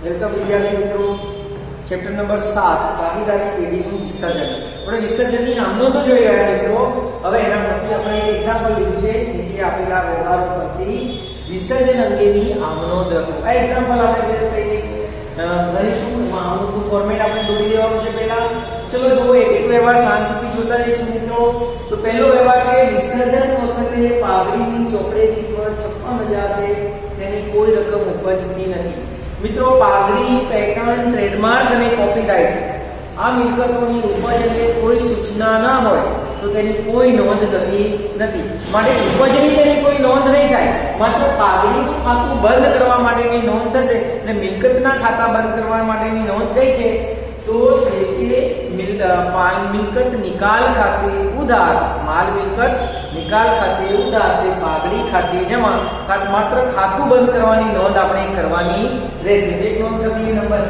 Welcome વિદ્યાર્થી મિત્રો, chapter number 7 ભાગીદારી પેઢીનું વિસર્જન. આપણે વિસર્જનની આમનોંધો જોઈ ગયા મિત્રો. હવે એના પરથી આપણે એક એક્ઝામ્પલ લીધું છે, નીચે આપેલા વ્યવહારો પરથી વિસર્જન અંગેની આમનોંધ લખો. આ એક્ઝામ્પલ આપણે ગણીશું. એમાં આમનોંધનું ફોર્મેટ આપણે દોરી દેવાનું છે પહેલા. ચલો જુઓ, એક એક વ્યવહાર શાંતિથી જોતા રહીશું મિત્રો. તો પહેલો વ્યવહાર છે, વિસર્જન વખતે પાઘડીની ચોપડેની કિંમત 56,000 છે, તેની કોઈ રકમ ઉપજતી નથી. મિત્રો, પાઘડી, પેટર્ન, ટ્રેડમાર્ક અને કોપીરાઇટ આ મિલકતોની ઉપજ અંગે કોઈ સૂચના ન હોય તો તેની કોઈ નોંધ થતી નથી. માટે ઉપજની તેની કોઈ નોંધ નહીં થાય. માત્ર પાઘડીનું ખાતું બંધ કરવા માટેની નોંધ થશે અને મિલકતના ખાતા બંધ કરવા માટેની નોંધ કઈ છે? તો મિલકત નિકાલ ખાતે ઉધાર, માલ મિલકત નિકાલ ખાતે ઉધાર, તે પાઘડી ખાતે જમા. માત્ર ખાતું બંધ કરવાની નોંધ આપણે કરવાની રહેશે. એક નોંધ કરવી નંબર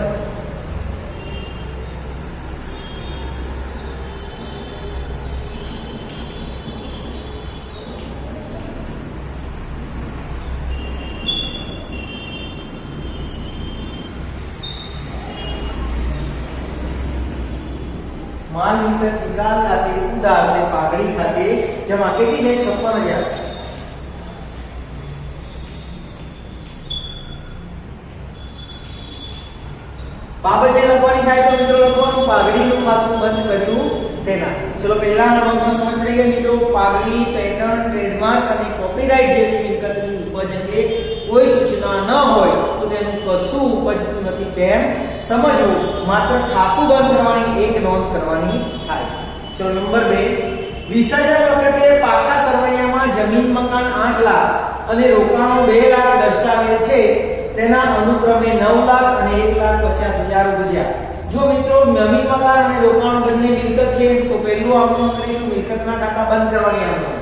માલ મિલકત નિકાલ ખાતે ઉધાર, તે પાઘડી ખાતે જમા. કેટલી છે? 56,000. બાબત જે લખવાની થાય તો મિત્રો લખવાનું પાઘડીનું ખાતું બંધ કર્યું તેના. ચલો પહેલા નંબરમાં સમજ પડી ગઈ મિત્રો. પાઘડી, પેટર્ન, ટ્રેડમાર્ક અને કોપીરાઇટ જેવી મિલકતની ઉપજ અંગે કોઈ સૂચના ન હોય તો તેનું કશું ઉપજતું નથી તેમ સમજવું. માત્ર ખાતું બંધ કરવાની એક નોંધ કરવાની થાય. ચલો નંબર 2, વિસર્જન વખતે પાકા સરવૈયામાં જમીન મકાન 8 લાખ અને રોકાણો 2 લાખ દર્શાવેલ છે, તેના અનુક્રમે 9 લાખ અને 1,50,000 ઉપજ્યા. જો મિત્રો જમીન મકાન અને રોકાણો બંને મિલકત છે તો પહેલું આપણે કરીશું મિલકતના ખાતા બંધ કરવાની આપણે.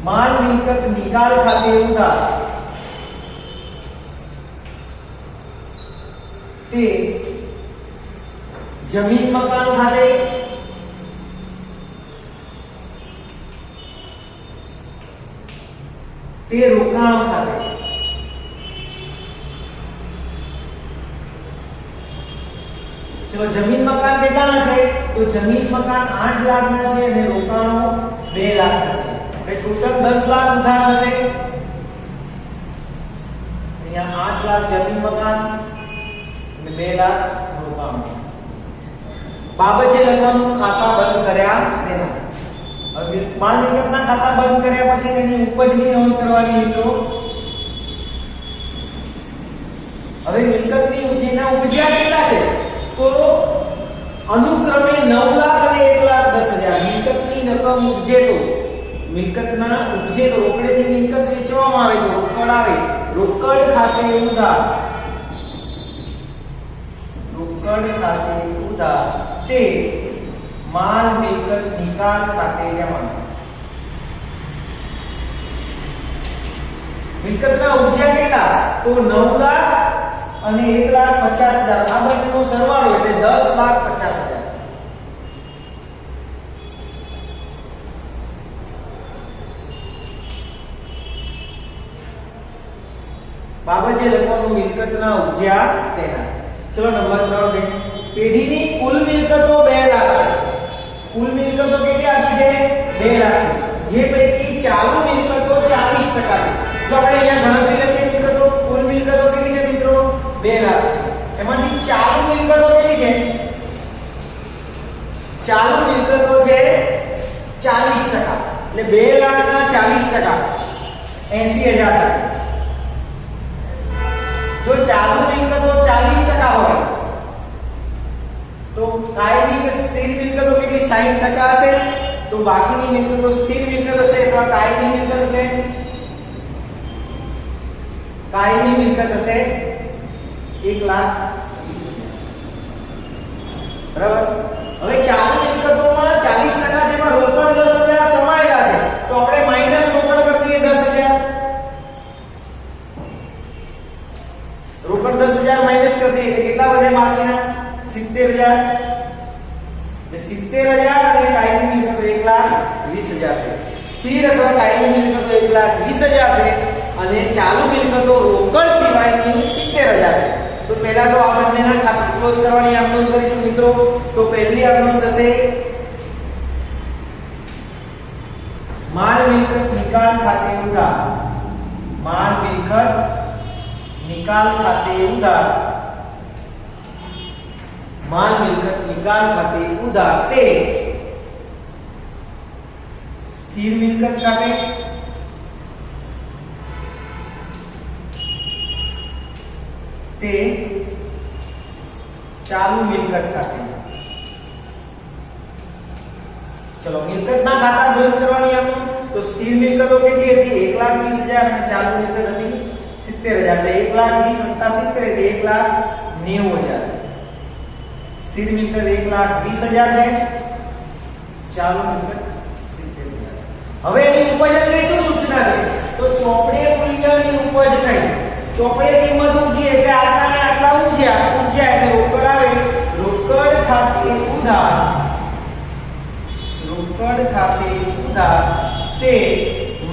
માલ મિલકત નિકાલ ખાતે ઉધાર, તે જમીન મકાન ખાતે તે રોકાણો ખાતે. ચલો જમીન મકાન કેટલાના છે? તો જમીન મકાન 8 લાખના છે અને રોકાણો 2 લાખના છે. એટલે ટોટલ 10 લાખ ઉધાર હશે. અહીંયા 8 લાખ જમીન મકાન અને 2 લાખ રોકાણો. બાબત છે લખવાનું ખાતા બંધ કર્યા તેના. હવે માલ મિલકતના ખાતા બંધ કર્યા પછી તેની ઉપજની નોંધ કરવાની મિત્રો. હવે મિલકતની જેના ઉપજ્યા કેટલા છે? તો અનુક્રમે 9 લાખ અને 1,10,000. મિલકતની રકમ ઉપજે તો મિલકતના ઉપજે તો રોકડેથી મિલકત વેચવામાં આવે તો રોકડ આવે. રોકડ ખાતે ઉધાર, રોકડ ખાતે ઉધાર, તે માલ મિલકત નિકાલ ખાતે જમા. મિલકતના ઉપજ્યા કેટલા? તો 9 લાખ અને 1,50,000. આ બંનેનો સરવાળો એટલે 10,50,000. બાબત છે લખવાનું મિલકતના ઉપજ્યા તેના. ચલો નંબર 3 છે, પેઢીની કુલ મિલકતો 2 લાખ છે. કુલ મિલકતો કેટલી આપી છે? 2 લાખ છે. જે પૈકી ચાલુ મિલકતો 40% છે. તો આપણે અહીંયા ગણતરી લખીએ મિલકતો. કુલ મિલકતો કેટલી છે મિત્રો? 2 લાખ છે. એમાંથી ચાલુ મિલકતો કેટલી છે? ચાલુ મિલકતો છે 40%. એટલે 2 લાખના 40% 80,000 થાય. જો ચાલુ મિલકતો 40% હોય તો કાયમી સ્થિર મિલકતો કેટલી? 60% હશે. તો બાકીની મિલકતો સ્થિર મિલકત હશે અથવા કાયમી મિલકત હશે. કાયમી મિલકત હશે 1,20,000. બરાબર. હવે ચાલુ મિલકતોમાં 40% છે, એમાં રોકડ 10,000 સમાયેલા છે તો આપણે માઈનસ રોકડ કરી દઈએ 10,000. રોકડ 10,000 માઈનસ કરી દઈએ એટલે કેટલા વધે બાકીના? 70,000. 70,000 અને કાયમી મિલકતો 1,20,000 છે. સ્થિર અથવા કાયમી મિલકતો 1,20,000 છે. અને ચાલુ મિલકતો રોકડ સિવાયની 70000 છે. તો પહેલા તો આ બંનેના ખાતા ક્લોઝ કરવાની આમ નોંધ કરીશું મિત્રો. તો પહેલી આમ નોંધ થશે માલ મિલકત નિકાલ ખાતે ઉધાર. માલ મિલકત નિકાલ ખાતે ઉધાર. માલ મિલકત નિકાલ ખાતે ઉધાર તે સ્થિર મિલકત ખાતે તે ચાલુ મિલકત ખાતે. ચલો મિલકતના ખાતા ક્લોઝ કરવાની આમ તો સ્થિર મિલકતો કેટલી હતી 1,20,000 અને ચાલુ મિલકત હતી 70000 એટલે 1,20,87 એટલે 1,90,000. સ્થિર મિલકત 1,20,000 છે, ચાલુ મિલકત 70000. હવે એની ઉપજ અંગે શું સૂચના છે? તો ચોપડે મૂલ્યની ઉપજ થઈ. ચોપડે કિંમત ઊંચી એટલે આટલા ને આટલા ઊંચ્યા એટલે રોકડ આવે. રોકડ ખાતે ઉધાર. રોકડ ખાતે ઉધાર તે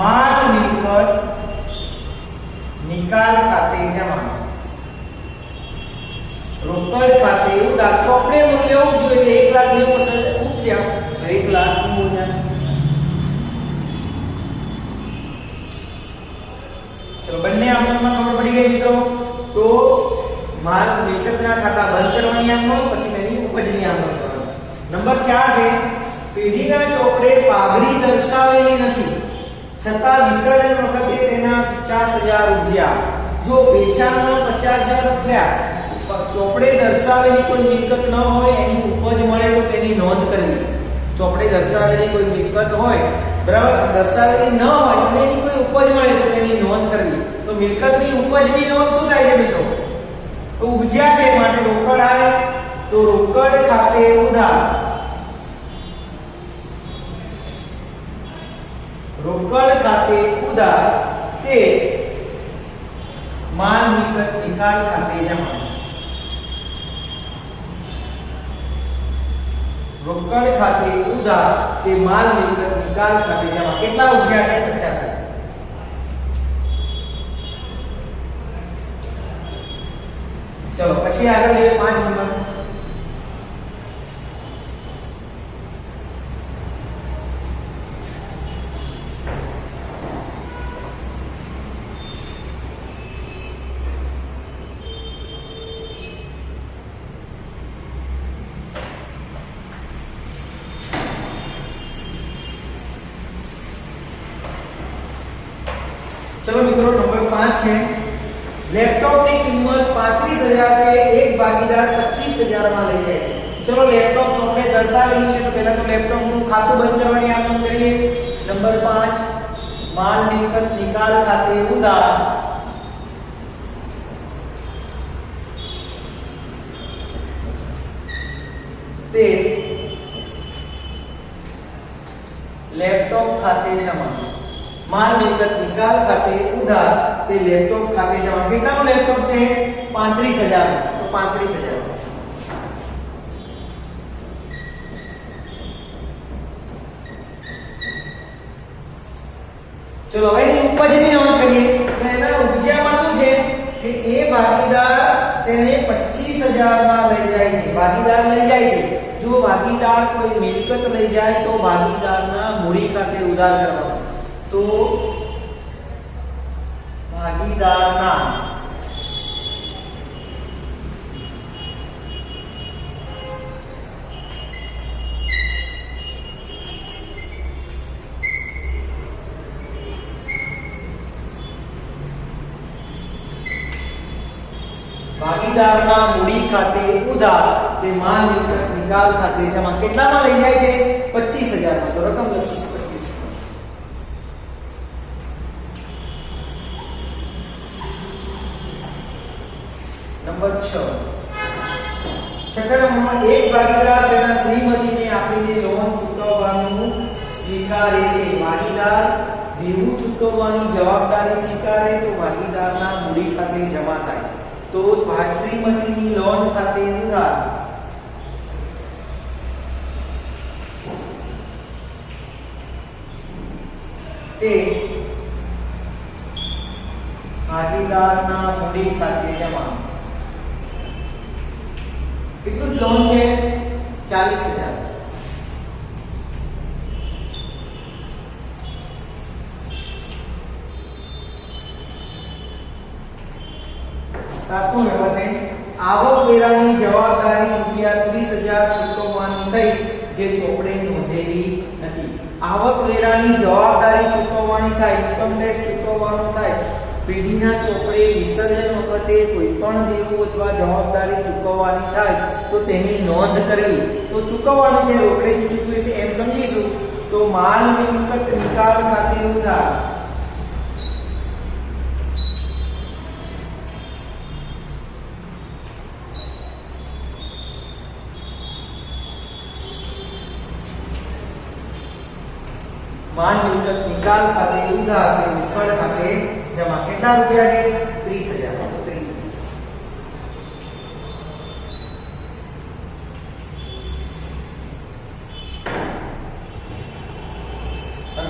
માલ મિલકત નિકાલ ખાતે જમા. રોકડ ખાતે ઉધાર ચોપડે મૂલ્ય ઊંચું એટલે 1,90,000 ઊંચ્યા 1,90,000. ચલો બંને આમમાં ખબર પડી ગઈ મિત્રો. તો માલ મિલકતના ખાતા બંધ કરવાની આમ પછી તેની ઉપજની આમ કરવાની. નંબર 4 છે પેઢીના ચોપડે પાઘડી દર્શાવેલી નથી છતાં વિસર્જન વખતે તેના 50,000 ઉજ્યા. જો વેચાણના 50,000 રૂપિયા ચોપડે દર્શાવેલી કોઈ મિલકત ન હોય એની ઉપજ મળે તો તેની નોંધ કરવી. ચોપડે દર્શાવેલી કોઈ મિલકત હોય બરાબર દર્શાવેલી ન હોય અને એની કોઈ ઉપજ મળે તો તેની નોંધ કરવી. તો મિલકતની ઉપજની નોંધ શું થાય છે મિત્રો? તો ઉપજ્યા છે માટે રોકડ આવે. તો રોકડ ખાતે ઉધાર. રોકડ ખાતે ઉધાર તે માલ મિલકત નિકાલ ખાતે જમા. રોકડ ખાતે ઉધાર તે માલ મિલકત નિકાલ ખાતે જમા. કેટલા ઉજ્યા છે? 50. ચલો પછી આગળ લઈએ 5 નંબર. चलो મિત્રો નંબર 5 છે લેપટોપ ની કિંમત 35,000 છે, એક ભાગીદાર 25,000 માં લઈ જાય છે. ચલો લેપટોપ ચોપડે દર્શાવેલું છે તો પહેલા તો લેપટોપ નું ખાતું બંધ કરવાની આમ કરીએ. નંબર 5 માલ મિલકત નિકાલ ખાતે ઉધાર તે લેપટોપ ખાતે જમા. माल मिलकत निकाल खाते उधार ते लैपटॉप खाते जमा. કેટલાનું લેપટોપ છે? 35,000. તો 35,000. ચલો હવે એની ઉપજની નોંધ કરીએ. તો એના ઉપજ્યામાં શું છે કે એ ભાગીદાર તેને 25,000 માં લઈ જાય છે. ભાગીદાર લઈ જાય છે. જો ભાગીદાર કોઈ મિલકત લઈ જાય તો ભાગીદારના મૂડી ખાતે ઉધાર કરવાનો. तो भागीदारना ભાગીદારના મૂડી ખાતે ઉધાર તે માલ મિલકત નિકાલ ખાતે જમા. કેટલામાં લઈ જાય છે? 25,000 માં. તો રકમ લખીશું नंबर 6. छठा नंबर एक भागीदार તેના શ્રીમતીને આપેલી લોન ચૂકવવાનું સ્વીકારે છે. ભાગીદાર દેવું ચૂકવવાની જવાબદારી સ્વીકારે તો ભાગીદારના મૂડી ખાતે જમા થાય. તો શ્રીમતીની લોન ખાતે ઉધાર તે ભાગીદારના મૂડી ખાતે જમા. કેટલું લોન છે? 40,000. સાતમો નંબર છે આવકવેરાની જવાબદારી રૂપિયા 30,000 ચૂકવવાની થઈ જે ચોપડે નોંધેલી નથી. આવકવેરાની જવાબદારી ચૂકવવાની થાય, ઇન્કમ ટેક્સ ચૂકવવાનો થાય, પેઢીના ચોપડે વિસર્જન વખતે કોઈ પણ દેવું અથવા જવાબદારી ચૂકવવાની થાય તો તેની નોંધ કરવી. તો ચૂકવવાનું છે, રોકડેથી ચૂકવે છે એમ સમજીશું. તો માલ મિલકત નિકાલ ખાતે ઉધાર. માલ મિલકત નિકાલ ખાતે ઉધાર કે રોકડ ખાતે જમા. કેટલા રૂપિયા છે? 30,000. 30,000.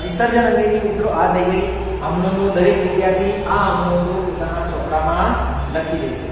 વિસર્જન અંગેની મિત્રો આ થઈ ગઈ. આમનો દરેક વિદ્યાર્થી આ આમનો પોતાના ચોપડામાં લખી દેશે.